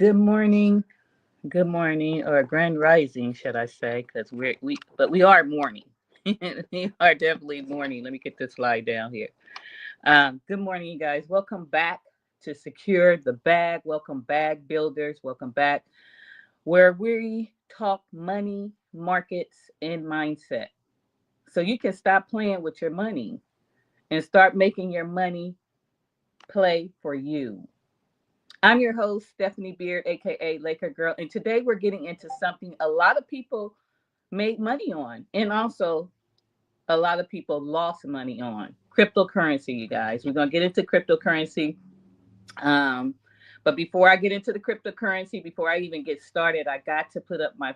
Good morning, or grand rising, should I say? Because we are morning. We are definitely morning. Let me get this slide down here. Good morning, you guys. Welcome back to Secure the Bag. Welcome back, builders. Welcome back, where we talk money, markets, and mindset, so you can stop playing with your money and start making your money play for you. I'm your host, Stephanie Beard, aka Laker Girl, and today we're getting into something a lot of people made money on, and also a lot of people lost money on cryptocurrency. You guys, we're gonna get into cryptocurrency. Um, but before I get into the cryptocurrency, before I even get started, I got to put up my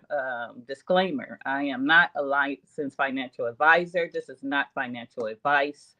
disclaimer. I am not a licensed financial advisor. This is not financial advice.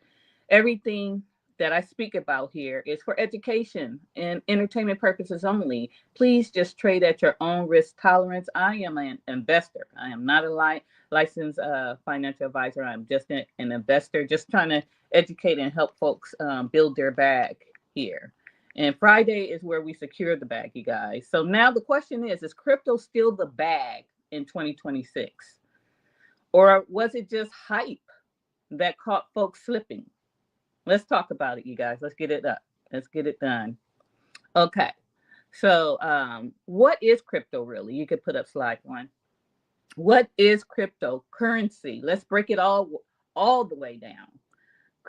Everything that I speak about here is for education and entertainment purposes only. Please just trade at your own risk tolerance. I am an investor. I am not a licensed financial advisor. I'm just an investor, just trying to educate and help folks build their bag here. And Friday is where we secure the bag, you guys. So now the question is crypto still the bag in 2026? Or was it just hype that caught folks slipping? Let's talk about it, you guys. Let's get it up. Let's get it done. Okay. So, what is crypto really? You could put up slide one. What is cryptocurrency? Let's break it all the way down.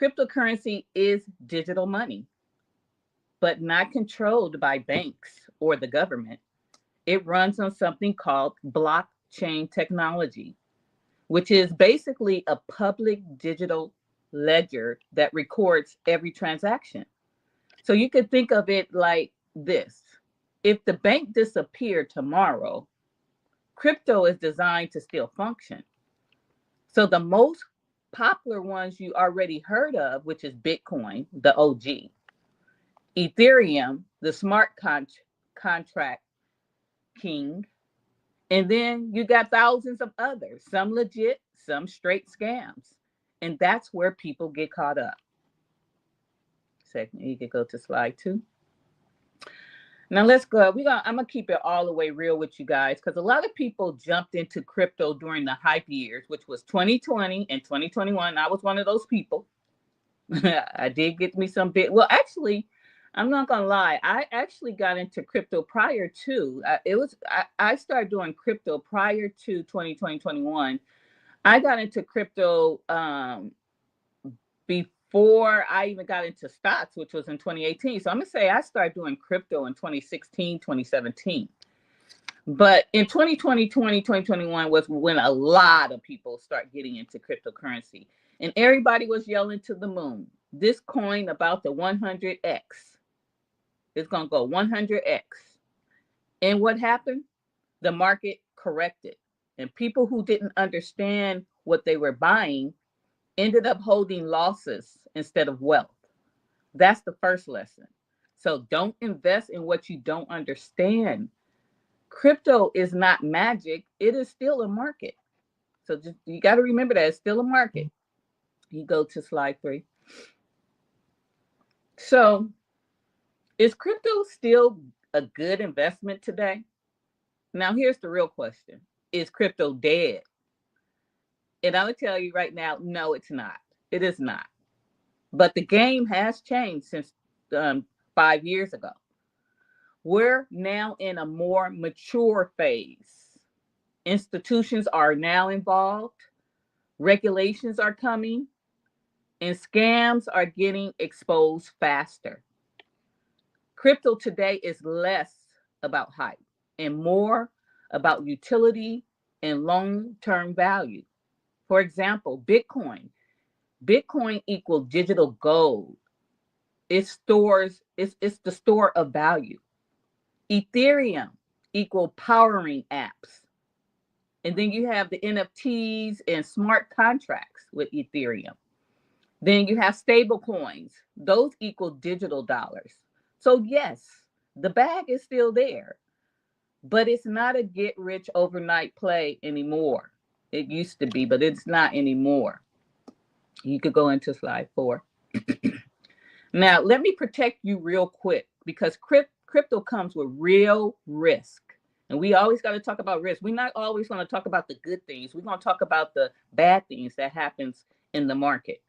Cryptocurrency is digital money, but not controlled by banks or the government. It runs on something called blockchain technology, which is basically a public digital ledger that records every transaction. So you could think of it like this. If the bank disappeared tomorrow, crypto is designed to still function. So the most popular ones you already heard of, which is Bitcoin, the OG, Ethereum, the contract king, and then you got thousands of others, some legit, some straight scams. And that's where people get caught up. Second, you could go to slide two. Now let's go. I'm gonna keep it all the way real with you guys, because a lot of people jumped into crypto during the hype years, which was 2020 and 2021. I was one of those people. I did get me some bit. Well, actually, I'm not gonna lie. I actually got into crypto prior to. I started doing crypto prior to 2020, 21. I got into crypto before I even got into stocks, which was in 2018. So I'm going to say I started doing crypto in 2016, 2017. But in 2020, 2021 was when a lot of people start getting into cryptocurrency. And everybody was yelling to the moon. This coin about the 100x. It's going to go 100x. And what happened? The market corrected. And people who didn't understand what they were buying ended up holding losses instead of wealth. That's the first lesson. So don't invest in what you don't understand. Crypto is not magic. It is still a market. So just, you got to remember that it's still a market. You go to slide three. So is crypto still a good investment today? Now, here's the real question. Is crypto dead? And I'm going to tell you right now, no, it's not. It is not. But the game has changed since 5 years ago. We're now in a more mature phase. Institutions are now involved. Regulations are coming. And scams are getting exposed faster. Crypto today is less about hype and more about utility and long-term value. For example, Bitcoin. Bitcoin equals digital gold. It's the store of value. Ethereum equal powering apps. And then you have the NFTs and smart contracts with Ethereum. Then you have stable coins. Those equal digital dollars. So yes, the bag is still there, but it's not a get rich overnight play anymore. It used to be, but it's not anymore. You could go into slide four. Now, let me protect you real quick, because crypto comes with real risk. And we always got to talk about risk. We're not always going to talk about the good things. We're going to talk about the bad things that happens in the market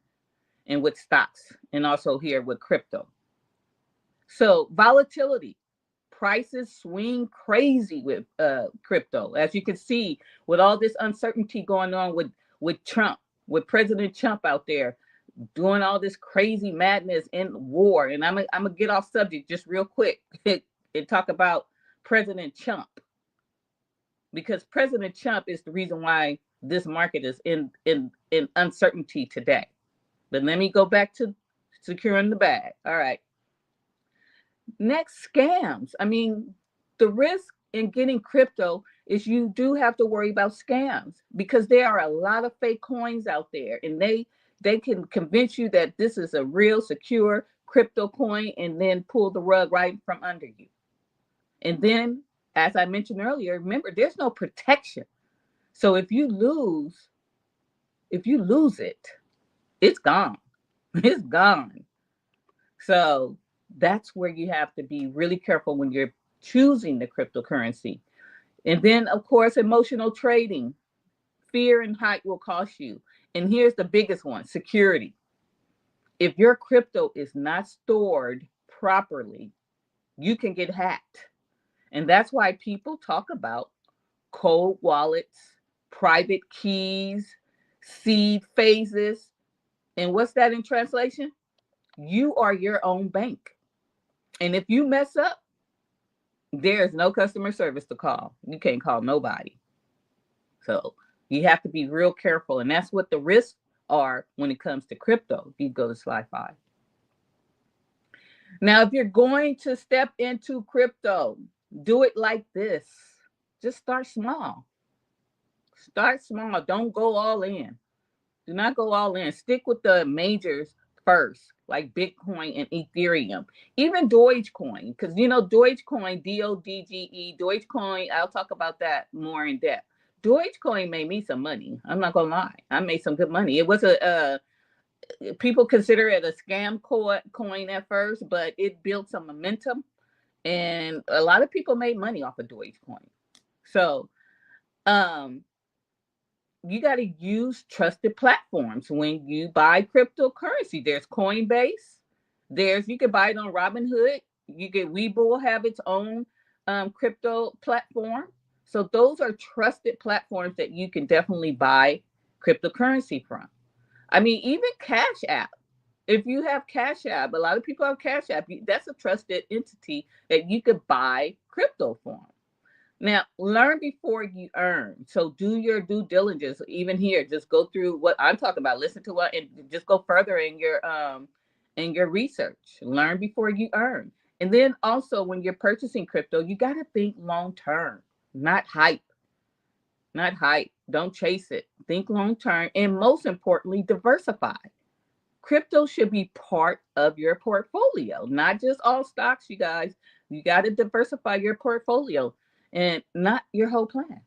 and with stocks and also here with crypto. So volatility, prices swing crazy with crypto. As you can see, with all this uncertainty going on with Trump, with President Trump out there doing all this crazy madness in war. And I'm gonna get off subject just real quick and talk about President Trump, because President Trump is the reason why this market is in uncertainty today. But let me go back to securing the bag. All right. Next, scams. I mean, the risk in getting crypto is you do have to worry about scams, because there are a lot of fake coins out there, and they can convince you that this is a real secure crypto coin and then pull the rug right from under you. And then, as I mentioned earlier, remember, there's no protection. So if you lose it, it's gone. It's gone. So that's where you have to be really careful when you're choosing the cryptocurrency. And then, of course, emotional trading. Fear and hype will cost you. And here's the biggest one: security. If your crypto is not stored properly, you can get hacked. And that's why people talk about cold wallets, private keys, seed phases. And what's that in translation? You are your own bank. And if you mess up, there's no customer service to call. You can't call nobody. So you have to be real careful. And that's what the risks are when it comes to crypto. You go to slide 5. Now, if you're going to step into crypto, do it like this. Just start small. Start small. Don't go all in. Do not go all in. Stick with the majors first, like Bitcoin and Ethereum. Even Dogecoin, because Dogecoin, DODGE, Dogecoin, I'll talk about that more in depth. Dogecoin made me some money. I'm not gonna lie. I made some good money. It was people consider it a scam coin at first, but it built some momentum, and a lot of people made money off of Dogecoin. So, you got to use trusted platforms when you buy cryptocurrency. There's Coinbase. You can buy it on Robinhood. Webull will have its own crypto platform. So those are trusted platforms that you can definitely buy cryptocurrency from. I mean, even Cash App. If you have Cash App, a lot of people have Cash App. That's a trusted entity that you could buy crypto from. Now, learn before you earn. So do your due diligence. Even here, just go through what I'm talking about. Listen to what, and just go further in your research. Learn before you earn. And then also, when you're purchasing crypto, you got to think long term, not hype. Not hype. Don't chase it. Think long term, and most importantly, diversify. Crypto should be part of your portfolio, not just all stocks, you guys. You got to diversify your portfolio and not your whole plan.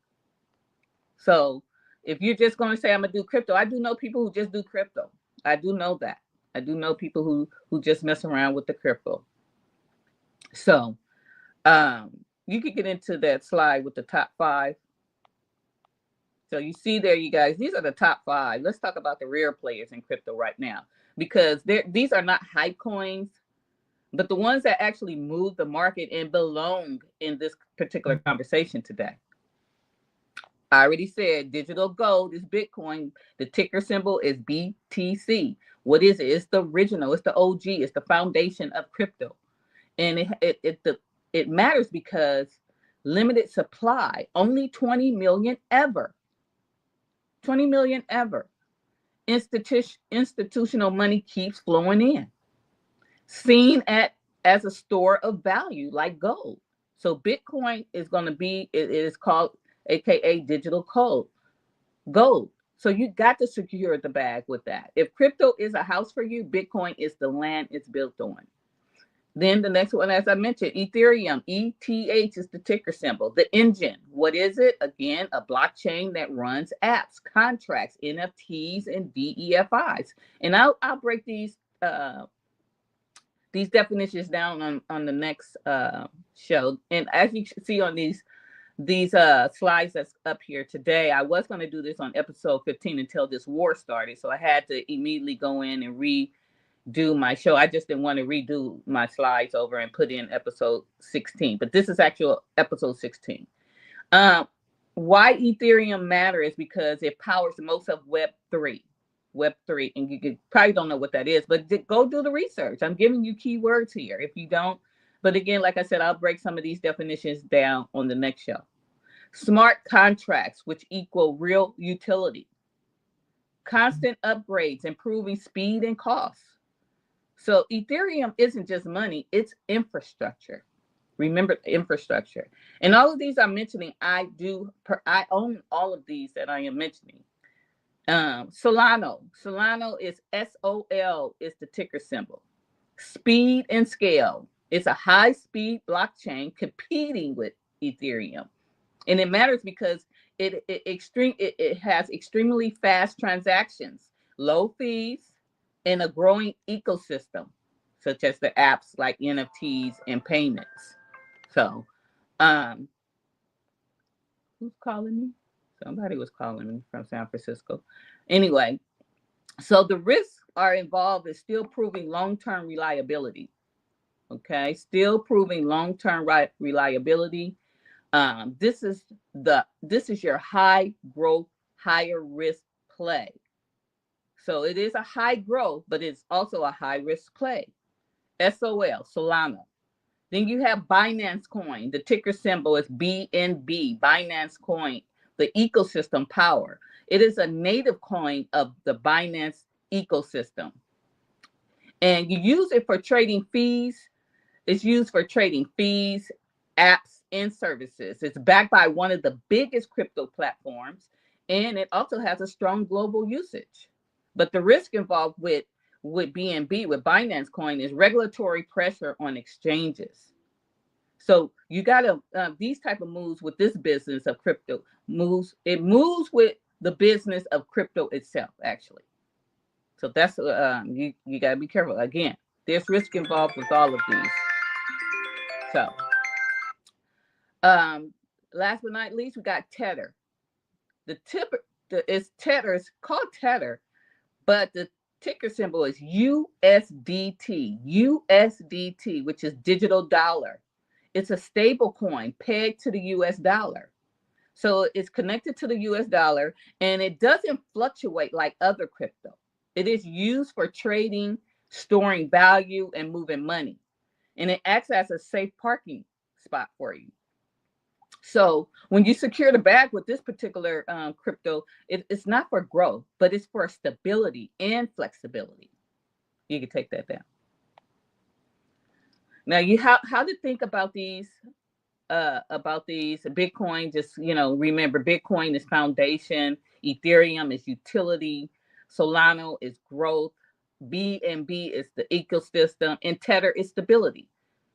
So if you're just going to say, I'm going to do crypto, I do know people who just do crypto. I do know that. I do know people who just mess around with the crypto. So you could get into that slide with the top 5. So you see there, you guys, these are the top 5. Let's talk about the real players in crypto right now, because these are not hype coins, but the ones that actually move the market and belong in this particular conversation today. I already said digital gold is Bitcoin. The ticker symbol is BTC. What is it? It's the original. It's the OG. It's the foundation of crypto. And it matters because limited supply, only 20 million ever. 20 million ever. Institutional money keeps flowing in. Seen as a store of value like gold. So Bitcoin is going to be, it is called AKA digital gold. So you got to secure the bag with that. If crypto is a house for you, Bitcoin is the land it's built on. Then the next one, as I mentioned, Ethereum, ETH is the ticker symbol. The engine, what is it? Again, a blockchain that runs apps, contracts, NFTs, and DEFIs. And I'll break these these definitions down on the next show. And as you see on these slides that's up here today, I was going to do this on episode 15 until this war started. So I had to immediately go in and redo my show. I just didn't want to redo my slides over and put in episode 16. But this is actual episode 16. Um, why Ethereum matters because it powers most of Web3. Web3, and probably don't know what that is, but go do the research. I'm giving you keywords here. If you don't, but again, like I said, I'll break some of these definitions down on the next show. Smart contracts, which equal real utility. Constant upgrades, improving speed and cost. So Ethereum isn't just money, it's infrastructure. Remember infrastructure. And all of these I'm mentioning, I own all of these that I am mentioning. Solano is SOL is the ticker symbol. Speed and scale. It's a high speed blockchain competing with Ethereum. And it matters because it has extremely fast transactions, low fees, and a growing ecosystem, such as the apps like NFTs and payments. So, who's calling me? Somebody was calling me from San Francisco. Anyway, so the risks are involved in still proving long-term reliability. Okay, still proving long-term reliability. This is your high growth, higher risk play. So it is a high growth, but it's also a high risk play. SOL, Solana. Then you have Binance Coin. The ticker symbol is BNB, Binance Coin, the ecosystem power. It is a native coin of the Binance ecosystem. And you use it for trading fees. It's used for trading fees, apps, and services. It's backed by one of the biggest crypto platforms, and it also has a strong global usage. But the risk involved with BNB, with Binance Coin, is regulatory pressure on exchanges. So you got to these type of moves with this business of crypto moves with the business of crypto itself, actually. So that's you got to be careful. Again, there's risk involved with all of these. So last but not least, we got Tether. It's Tether. It's called Tether, but the ticker symbol is USDT. USDT, which is digital dollar. It's a stable coin pegged to the US dollar. So it's connected to the US dollar, and it doesn't fluctuate like other crypto. It is used for trading, storing value, and moving money. And it acts as a safe parking spot for you. So when you secure the bag with this particular crypto, it's not for growth, but it's for stability and flexibility. You can take that down. Now you how to think about these Bitcoin. Just remember, Bitcoin is foundation, Ethereum is utility, Solano is growth, BNB is the ecosystem, and Tether is stability.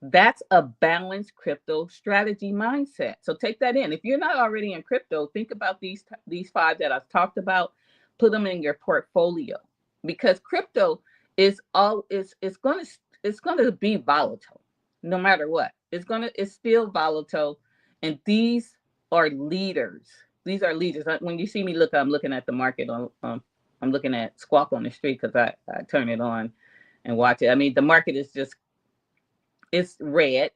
That's a balanced crypto strategy mindset. So take that in. If you're not already in crypto, think about these five that I've talked about. Put them in your portfolio, because crypto is going to be volatile no matter what. It's still volatile, and these are leaders. These are leaders. When you see me look, I'm looking at the market I'm looking at Squawk on the Street, because I turn it on and watch it. I mean, the market is just, it's red.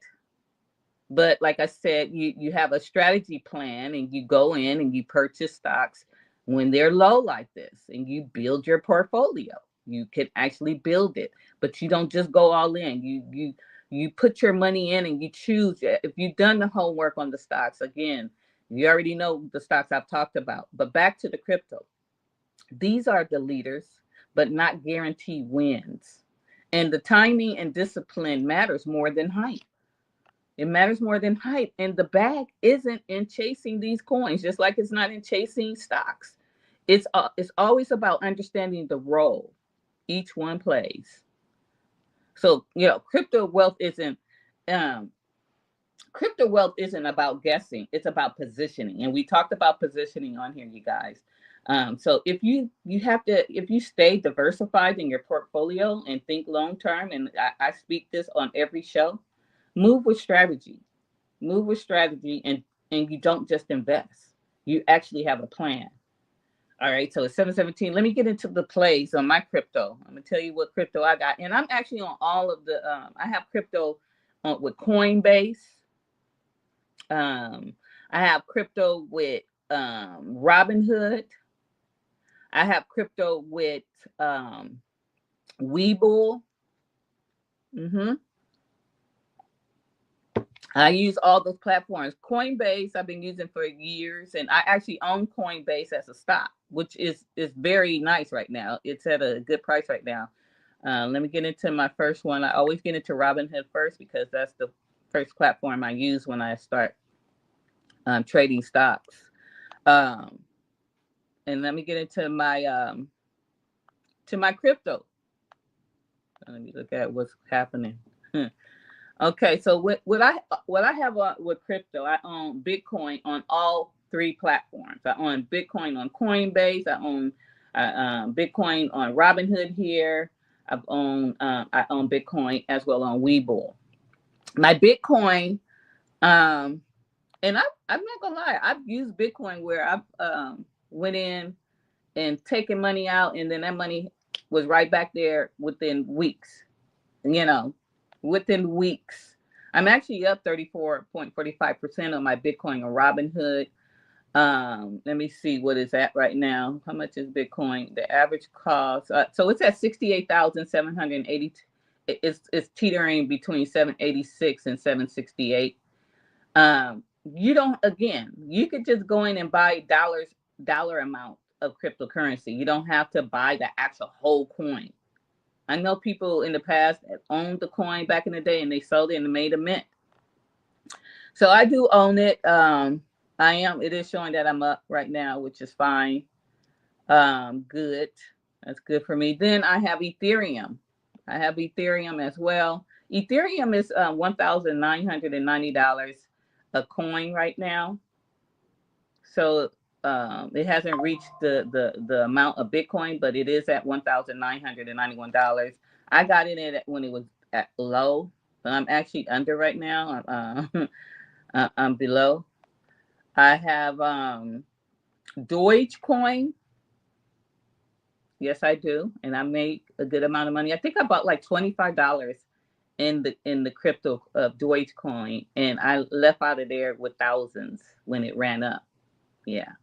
But like I said, you have a strategy plan, and you go in and you purchase stocks when they're low like this, and you build your portfolio. You can actually build it, but you don't just go all in. You put your money in, and you choose. If you've done the homework on the stocks, again, you already know the stocks I've talked about. But back to the crypto. These are the leaders, but not guaranteed wins. And the timing and discipline matters more than hype. It matters more than hype. And the bag isn't in chasing these coins, just like it's not in chasing stocks. It's always about understanding the role each one plays. So, crypto wealth isn't about guessing. It's about positioning. And we talked about positioning on here, you guys. So if you stay diversified in your portfolio and think long term, and I speak this on every show, move with strategy. Move with strategy, and you don't just invest. You actually have a plan. All right, so it's 7:17. Let me get into the plays on my crypto. I'm gonna tell you what crypto I got, and I'm actually on all of the. I have crypto with Coinbase. Um, I have crypto with Robinhood. I have crypto with Webull. hmm I use all those platforms. Coinbase, I've been using for years, and I actually own Coinbase as a stock, which is very nice right now. It's at a good price right now. Let me get into my first one. I always get into Robinhood first because that's the first platform I use when I start trading stocks. Um, and let me get into my crypto. Let me look at what's happening. Okay, so what I have with crypto, I own Bitcoin on all three platforms. I own Bitcoin on Coinbase. I own Bitcoin on Robinhood here. I own Bitcoin as well on Webull. My Bitcoin, um, and I'm not gonna lie, I've used Bitcoin where I've went in and taken money out, and then that money was right back there within weeks. You know, within weeks. I'm actually up 34.45% on my Bitcoin on Robinhood. Let me see what is that right now. How much is Bitcoin? The average cost. So it's at 68,780. It's teetering between 786 and 768. You don't. Again, you could just go in and buy dollar amount of cryptocurrency. You don't have to buy the actual whole coin. I know people in the past that owned the coin back in the day and they sold it and made a mint. So I do own it. It is showing that I'm up right now, which is fine. Good. That's good for me. Then I have Ethereum. I have Ethereum as well. Ethereum is $1,990 a coin right now. So it hasn't reached the amount of Bitcoin, but it is at $1,991. I got in it when it was at low, but I'm actually under right now. I'm below. I have Dogecoin. Yes, I do, and I make a good amount of money. I think I bought like $25 in the crypto of Dogecoin, and I left out of there with thousands when it ran up. Yeah.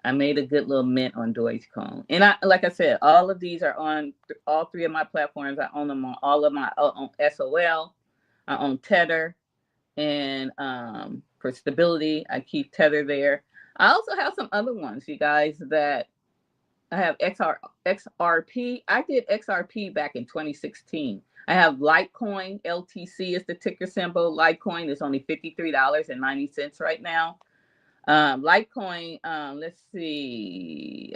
I made a good little mint on Dogecoin. And like I said, all of these are on all three of my platforms. I own them on all of my, on SOL, I own Tether, and for stability, I keep Tether there. I also have some other ones, you guys, that I have XRP. I did XRP back in 2016. I have Litecoin, LTC is the ticker symbol. Litecoin is only $53.90 right now. Litecoin, let's see.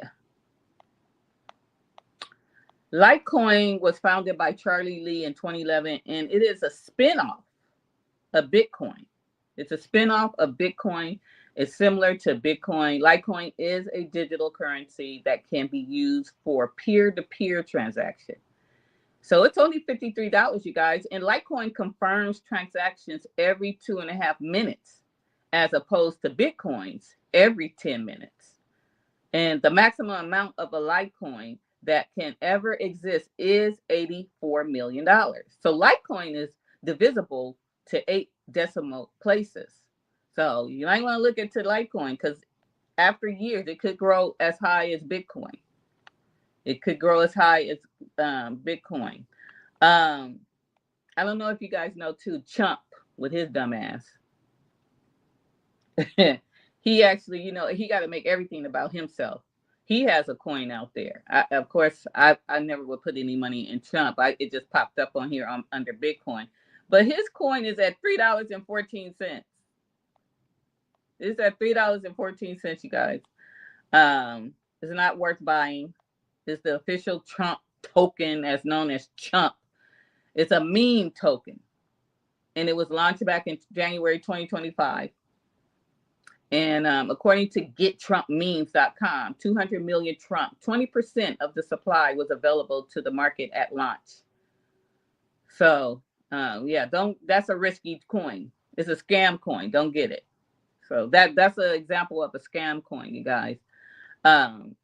Litecoin was founded by Charlie Lee in 2011, and it is a spinoff of Bitcoin. It's a spinoff of Bitcoin. It's similar to Bitcoin. Litecoin is a digital currency that can be used for peer-to-peer transaction. So it's only $53, you guys. And Litecoin confirms transactions every 2.5 minutes, as opposed to Bitcoins every 10 minutes. And the maximum amount of a Litecoin that can ever exist is $84 million. So Litecoin is divisible to 8 decimal places. So you might want to look into Litecoin because after years, it could grow as high as Bitcoin. It could grow as high as Bitcoin. I don't know if you guys know too, Chump with his dumb ass. He actually, he got to make everything about himself. He has a coin out there. Of course, I never would put any money in Trump. It just popped up on here under Bitcoin. But his coin is at $3.14. It's at $3.14, you guys. It's not worth buying. It's the official Trump token, as known as Chump. It's a meme token. And it was launched back in January 2025. And according to GetTrumpMemes.com, 200 million Trump, 20% of the supply was available to the market at launch. So, yeah, don't. That's a risky coin. It's a scam coin. Don't get it. So that's an example of a scam coin, you guys. Um,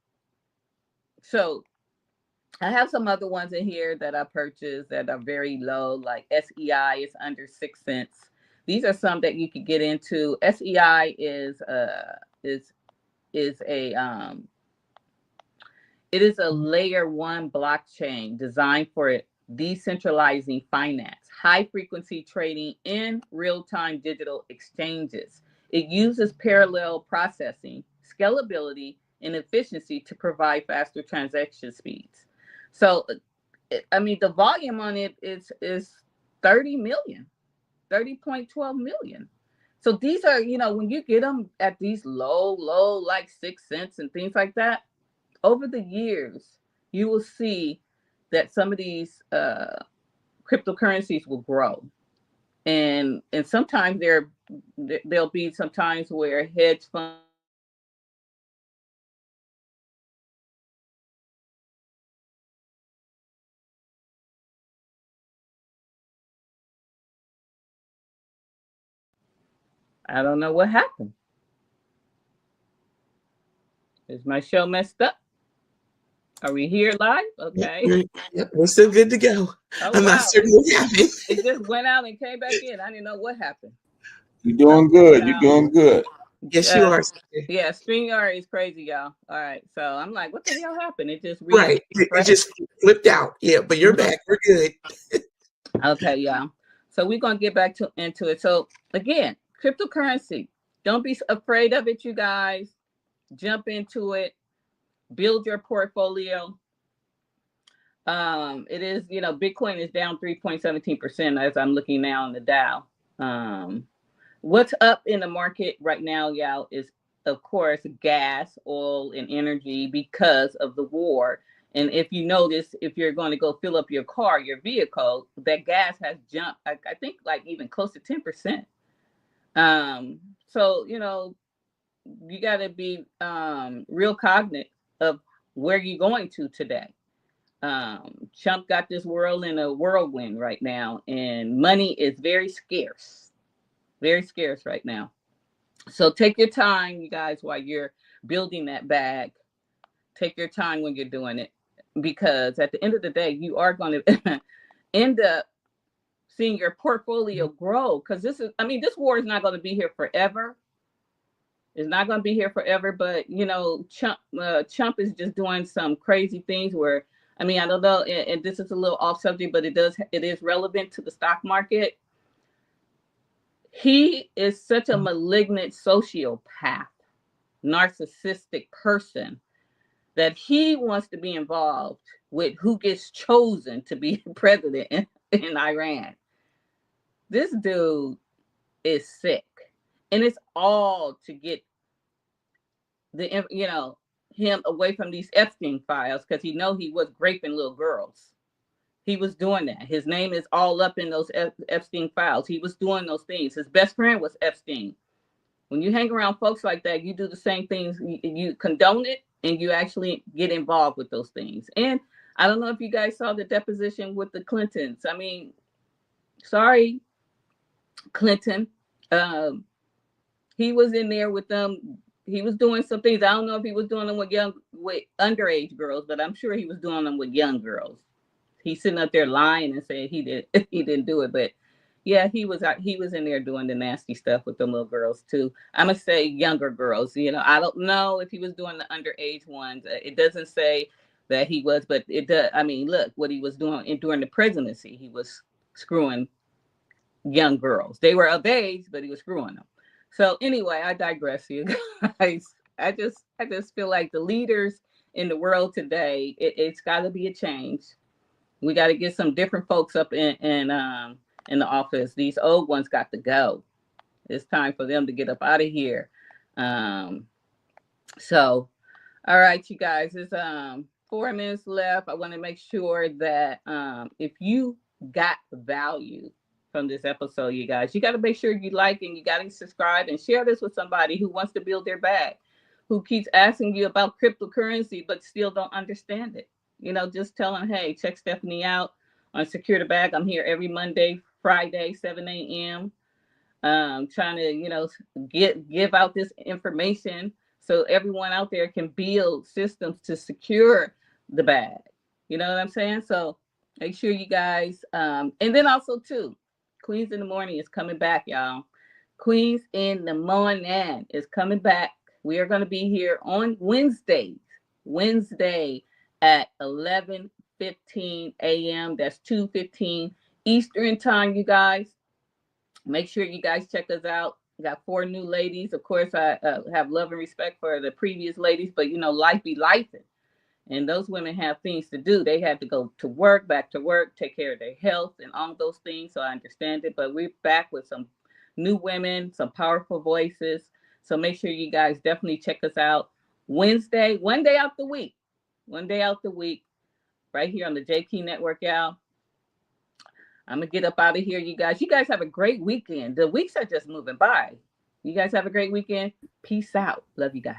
so I have some other ones in here that I purchased that are very low, like SEI is under 6 cents. These are some that you could get into. SEI is a it is a layer one blockchain designed for decentralizing finance, high frequency trading in real time digital exchanges. It uses parallel processing, scalability, and efficiency to provide faster transaction speeds. So, I mean, the volume on it is 30 million, 30.12 million. So these are, when you get them at these low, like 6 cents and things like that, over the years, you will see that some of these cryptocurrencies will grow, and sometimes there'll be some times where hedge funds will come in and say, "Hey, we're going to buy this cryptocurrency," and I don't know what happened. Is my show messed up? Are we here live? Okay. Yep, we're still good to go. Oh I'm not wow! certain what happened. It just went out and came back in. I didn't know what happened. You're doing Okay, good. You're y'all. doing good. Yes, you Uh, are. yeah, StreamYard is crazy, y'all. All right, so I'm like, what the hell happened? It just Right. It refreshed. just flipped out. Yeah, but you're back. We're good. Okay, y'all. So we're gonna get back to into it. So again, cryptocurrency. Don't be afraid of it, you guys. Jump into it. Build your portfolio. It is, Bitcoin is down 3.17% as I'm looking now in the Dow. Um, what's up in the market right now, y'all, is of course gas, oil, and energy because of the war. And if you notice, if you're going to go fill up your car, your vehicle, that gas has jumped, I think, like even close to 10%. So, you got to be real cognizant of where you're going to today. Trump got this world in a whirlwind right now, and money is very scarce right now. So take your time, you guys, while you're building that bag. Take your time when you're doing it, because at the end of the day, you are going to end up seeing your portfolio grow. Because this war is not going to be here forever. It's not going to be here forever. But Trump is just doing some crazy things where, I don't know, and this is a little off subject, but it is relevant to the stock market. He is such a malignant sociopath, narcissistic person, that he wants to be involved with who gets chosen to be president in Iran. This dude is sick, and it's all to get him away from these Epstein files, because he was raping little girls. He was doing that. His name is all up in those Epstein files. He was doing those things. His best friend was Epstein. When you hang around folks like that, you do the same things. You condone it, and you actually get involved with those things. And I don't know if you guys saw the deposition with the Clintons. Sorry, Clinton. Um, he was in there with them. He was doing some things. I don't know if he was doing them with underage girls, but I'm sure he was doing them with young girls. He's sitting up there lying and saying he didn't do it, but yeah, he was in there doing the nasty stuff with the little girls too. I'm gonna say younger girls. I don't know if he was doing the underage ones. It doesn't say that he was, but it does. Look what he was doing during the presidency. He was screwing young girls. They were of age, but he was screwing them. So anyway, I digress, you guys. I just feel like the leaders in the world today, it's got to be a change. We got to get some different folks up in the office. These old ones got to go. It's time for them to get up out of here. Um, so, all right, you guys. It's 4 minutes left. I want to make sure that if you got value from this episode, you guys. You got to make sure you like and you got to subscribe and share this with somebody who wants to build their bag, who keeps asking you about cryptocurrency but still don't understand it. Just tell them, hey, check Stephanie out on Secure the Bag. I'm here every Monday, Friday, 7 a.m. Trying to, give out this information so everyone out there can build systems to secure the bag. You know what I'm saying? So make sure you guys, and then also too, Queens in the Morning is coming back, y'all. Queens in the Morning is coming back. We are going to be here on Wednesday at 11:15 a.m. That's 2:15 Eastern time, you guys. Make sure you guys check us out. Got 4 new ladies. Of course, I have love and respect for the previous ladies, but life be lifing. And those women have things to do. They have to go to work, back to work, take care of their health and all those things. So I understand it. But we're back with some new women, some powerful voices. So make sure you guys definitely check us out Wednesday, one day out the week. One day out the week, right here on the JK Network, y'all. I'm going to get up out of here, you guys. You guys have a great weekend. The weeks are just moving by. You guys have a great weekend. Peace out. Love you guys.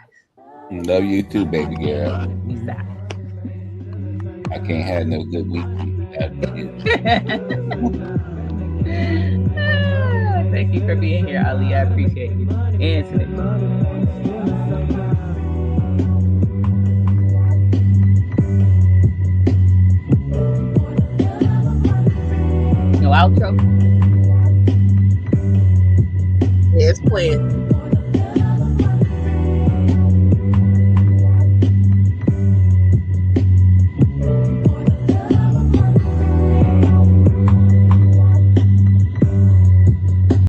Love you too, baby girl. Peace out. I can't have no good week without you. Thank you for being here, Ali. I appreciate you. And today.